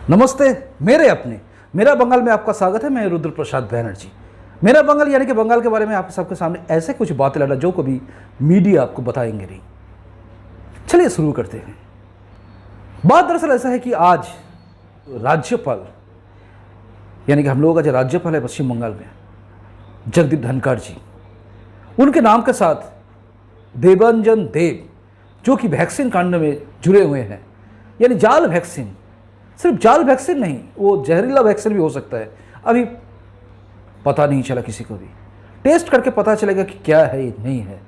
नमस्ते मेरे अपने मेरा बंगाल में आपका स्वागत है। मैं रुद्र प्रसाद बैनर्जी। मेरा बंगाल यानी कि बंगाल के बारे में आप सबके सामने ऐसे कुछ बातें लाना जो कभी मीडिया आपको बताएंगे नहीं। चलिए शुरू करते हैं। बात दरअसल ऐसा है कि आज राज्यपाल यानी कि हम लोगों का जो राज्यपाल है पश्चिम बंगाल में, जगदीप धनखड़ जी, उनके नाम के साथ देवांजन देव जो कि वैक्सीन कांड में जुड़े हुए हैं, यानी जाल वैक्सीन, सिर्फ जाल वैक्सीन नहीं, वो जहरीला वैक्सीन भी हो सकता है। अभी पता नहीं चला, किसी को भी टेस्ट करके पता चलेगा कि क्या है ये नहीं है।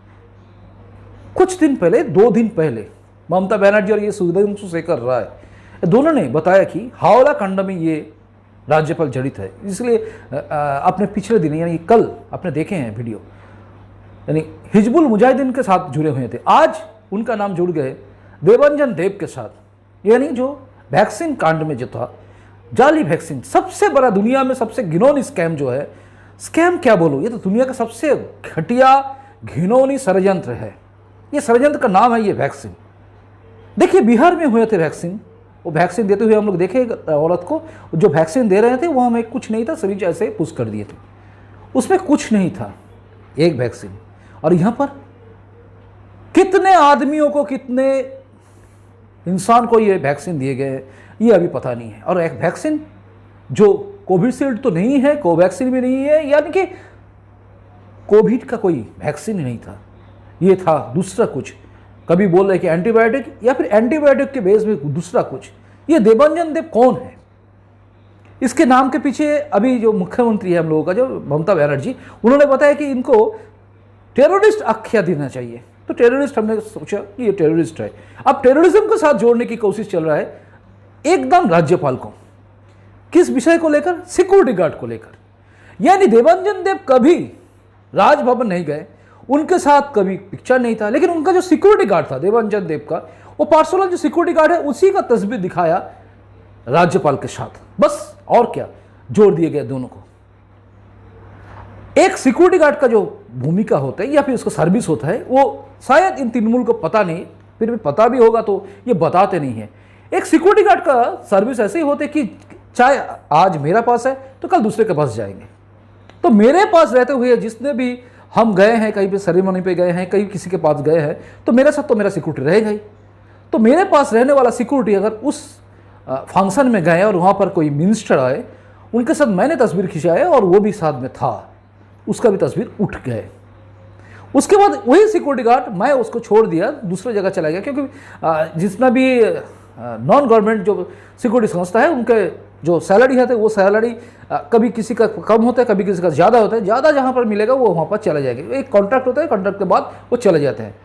कुछ दिन पहले, 2 दिन पहले, ममता बनर्जी और ये सुधांशु शेखर राय दोनों ने बताया कि हावड़ा कांड में ये राज्यपाल जड़ित है। इसलिए अपने पिछले दिन यानी कल आपने देखे हैं वीडियो, यानी हिजबुल मुजाहिदीन के साथ जुड़े हुए थे। आज उनका नाम जुड़ गए देवांजन देव के साथ, यानी जो वैक्सीन कांड में जो था जाली वैक्सीन, सबसे बड़ा दुनिया में सबसे घिनौनी स्कैम जो है, स्कैम क्या बोलूं, ये तो दुनिया का सबसे घटिया घिनौनी षड्यंत्र है। ये षड्यंत्र का नाम है ये वैक्सीन। देखिए बिहार में हुए थे वैक्सीन, वो वैक्सीन देते हुए हम लोग देखे औरत को, जो वैक्सीन दे रहे थे वो हमें कुछ नहीं था, शरीर ऐसे पुश कर दिए थे, उसमें कुछ नहीं था, एक वैक्सीन। और यहाँ पर कितने आदमियों को, कितने इंसान को ये वैक्सीन दिए गए ये अभी पता नहीं है। और एक वैक्सीन जो कोविशील्ड तो नहीं है, कोवैक्सीन भी नहीं है, यानी कि कोविड का कोई वैक्सीन नहीं था, ये था दूसरा कुछ। कभी बोल रहे कि एंटीबायोटिक, या फिर एंटीबायोटिक के बेस में दूसरा कुछ। ये देवांजन देव कौन है? इसके नाम के पीछे अभी जो मुख्यमंत्री है हम लोगों का, जो ममता बनर्जी, उन्होंने बताया कि इनको टेररिस्ट आख्या देना चाहिए। तो टेररिस्ट, हमने सोचा कि ये टेररिस्ट है। अब टेररिज्म के साथ जोड़ने की कोशिश चल रहा है एकदम राज्यपाल को। किस विषय को लेकर? सिक्योरिटी गार्ड को लेकर। यानी देवांजन देव कभी राजभवन नहीं गए, उनके साथ कभी पिक्चर नहीं था, लेकिन उनका जो सिक्योरिटी गार्ड था देवांजन देव का, वो पर्सनल जो सिक्योरिटी गार्ड है उसी का तस्वीर दिखाया राज्यपाल के साथ, बस। और क्या जोड़ दिए गए दोनों को। एक सिक्योरिटी गार्ड का जो भूमिका होता है या फिर उसका सर्विस होता है, वो शायद इन तृणमूल को पता नहीं, फिर भी पता भी होगा तो ये बताते नहीं है। एक सिक्योरिटी गार्ड का सर्विस ऐसे ही होते कि चाहे आज मेरा पास है तो कल दूसरे के पास जाएंगे। तो मेरे पास रहते हुए जिसने भी हम गए हैं, कहीं पे सेरेमनी पे गए हैं, कहीं किसी के पास गए हैं, तो मेरे साथ तो मेरा सिक्योरिटी रहेगा ही। तो मेरे पास रहने वाला सिक्योरिटी अगर उस फंक्शन में गए और वहाँ पर कोई मिनिस्टर आए, उनके साथ मैंने तस्वीर खिंचाया और वो भी साथ में था, उसका भी तस्वीर उठ गए। उसके बाद वही सिक्योरिटी गार्ड, मैं उसको छोड़ दिया, दूसरी जगह चला गया, क्योंकि जितना भी नॉन गवर्नमेंट जो सिक्योरिटी संस्था है, उनके जो सैलरी है वो सैलरी कभी किसी का कम होता है, कभी किसी का ज़्यादा होता है। ज़्यादा जहाँ पर मिलेगा वो वहाँ पर चला जाएगा। एक कॉन्ट्रैक्ट होता है, कॉन्ट्रैक्ट के बाद वो चले जाते हैं।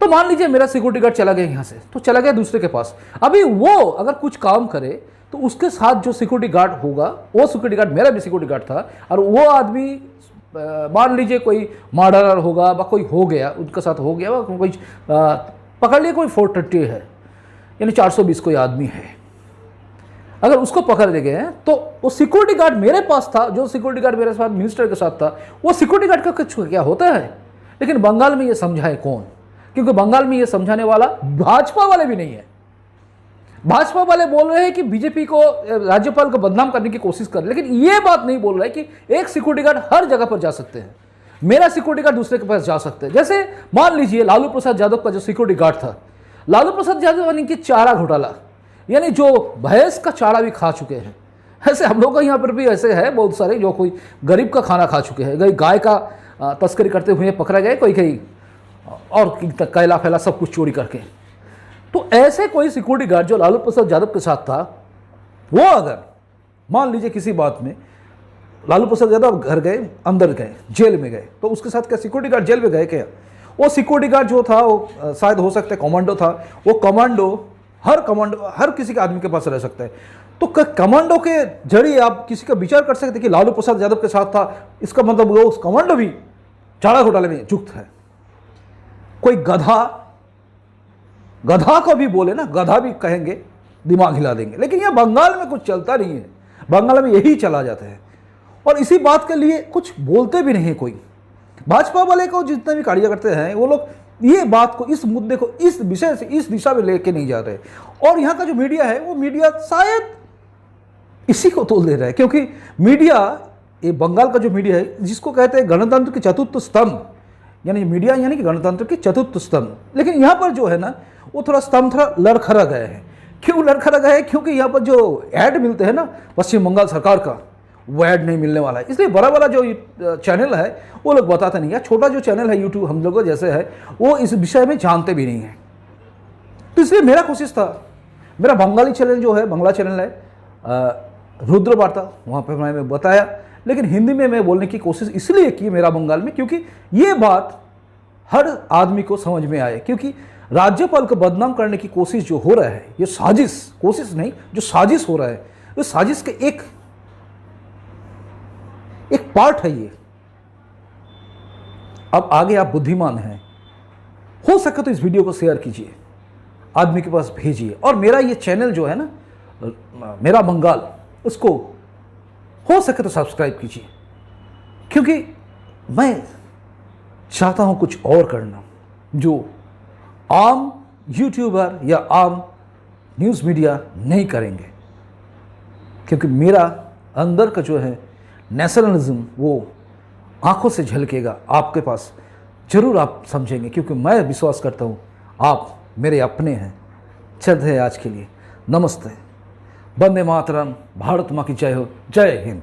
तो मान लीजिए मेरा सिक्योरिटी गार्ड चला गया यहाँ से, तो चला गया दूसरे के पास। अभी वो अगर कुछ काम करे तो उसके साथ जो सिक्योरिटी गार्ड होगा, वो सिक्योरिटी गार्ड मेरा भी सिक्योरिटी गार्ड था, और वो आदमी मान लीजिए कोई मर्डरर होगा व कोई हो गया, उनके साथ हो गया, कोई पकड़ लिया, कोई 430 है, यानी 420 कोई आदमी है, अगर उसको पकड़ ले गए तो वो सिक्योरिटी गार्ड मेरे पास था, जो सिक्योरिटी गार्ड मेरे साथ मिनिस्टर के साथ था, वो सिक्योरिटी गार्ड का कुछ क्या होता है। लेकिन बंगाल में ये समझाए कौन? क्योंकि बंगाल में ये समझाने वाला भाजपा वाले भी नहीं है। भाजपा वाले बोल रहे हैं कि बीजेपी को, राज्यपाल को बदनाम करने की कोशिश कर रहे हैं, लेकिन ये बात नहीं बोल रहा है कि एक सिक्योरिटी गार्ड हर जगह पर जा सकते हैं, मेरा सिक्योरिटी गार्ड दूसरे के पास जा सकते हैं। जैसे मान लीजिए लालू प्रसाद यादव का जो सिक्योरिटी गार्ड था, लालू प्रसाद यादव यानी कि चारा घोटाला, यानी जो भैंस का चारा भी खा चुके हैं। ऐसे हम लोग का यहाँ पर भी ऐसे है बहुत सारे, जो कोई गरीब का खाना खा चुके हैं, गाय का तस्करी करते हुए पकड़ा गए, कोई कहीं और कैला फैला सब कुछ चोरी करके। तो ऐसे कोई सिक्योरिटी गार्ड जो लालू प्रसाद यादव के साथ था, वो अगर मान लीजिए किसी बात में लालू प्रसाद यादव घर गए, अंदर गए, जेल में गए, तो उसके साथ क्या सिक्योरिटी गार्ड जेल में गए क्या? वो सिक्योरिटी गार्ड जो था वो शायद हो सकता है कमांडो था। वो कमांडो हर किसी के आदमी के पास रह सकता है। तो कमांडो के जरिए आप किसी का विचार कर सकते कि लालू प्रसाद यादव के साथ था, इसका मतलब वो कमांडो भी चारा घोटाले में युक्त है। कोई गधा को भी बोले ना, गधा भी कहेंगे, दिमाग हिला देंगे। लेकिन यह बंगाल में कुछ चलता नहीं है, बंगाल में यही चला जाता है, और इसी बात के लिए कुछ बोलते भी नहीं है कोई। भाजपा वाले को जितने भी कार्यकर्ता हैं वो लोग ये बात को, इस मुद्दे को, इस विषय से इस दिशा में लेके नहीं जा रहे। और यहाँ का जो मीडिया है वो मीडिया शायद इसी को तोल दे रहा है, क्योंकि मीडिया, ये बंगाल का जो मीडिया है जिसको कहते हैं गणतंत्र के चतुर्थ स्तंभ, यानी मीडिया यानी कि गणतंत्र के चतुर्थ स्तंभ, लेकिन यहाँ पर जो है ना वो थोड़ा स्तंभ थोड़ा लड़खड़ा गए हैं। क्यों लड़खड़ा गए हैं? क्योंकि यहाँ पर जो ऐड मिलते हैं ना पश्चिम बंगाल सरकार का, वो ऐड नहीं मिलने वाला है। इसलिए बड़ा बड़ा जो चैनल है वो लोग बताते नहीं है, छोटा जो चैनल है यूट्यूब हम लोगों जैसे है वो इस विषय में जानते भी नहीं है। तो इसलिए मेरा कोशिश था, मेरा बंगाली चैनल जो है, बंगला चैनल है रुद्र वार्ता, वहाँ पर मैंने बताया, लेकिन हिंदी में मैं बोलने की कोशिश इसलिए की मेरा बंगाल में, क्योंकि ये बात हर आदमी को समझ में आए। क्योंकि राज्यपाल को बदनाम करने की कोशिश जो हो रहा है, ये साजिश, कोशिश नहीं, जो साजिश हो रहा है, वो साजिश के एक पार्ट है ये। अब आगे आप बुद्धिमान हैं, हो सके तो इस वीडियो को शेयर कीजिए, आदमी के पास भेजिए, और मेरा ये चैनल जो है ना मेरा बंगाल, उसको हो सके तो सब्सक्राइब कीजिए, क्योंकि मैं चाहता हूं कुछ और करना जो आम यूट्यूबर या आम न्यूज़ मीडिया नहीं करेंगे। क्योंकि मेरा अंदर का जो है नेशनलिज्म वो आंखों से झलकेगा, आपके पास जरूर आप समझेंगे, क्योंकि मैं विश्वास करता हूं आप मेरे अपने हैं। चलते हैं आज के लिए, नमस्ते, वंदे मातरम, भारत माँ की जय हो, जय हिंद।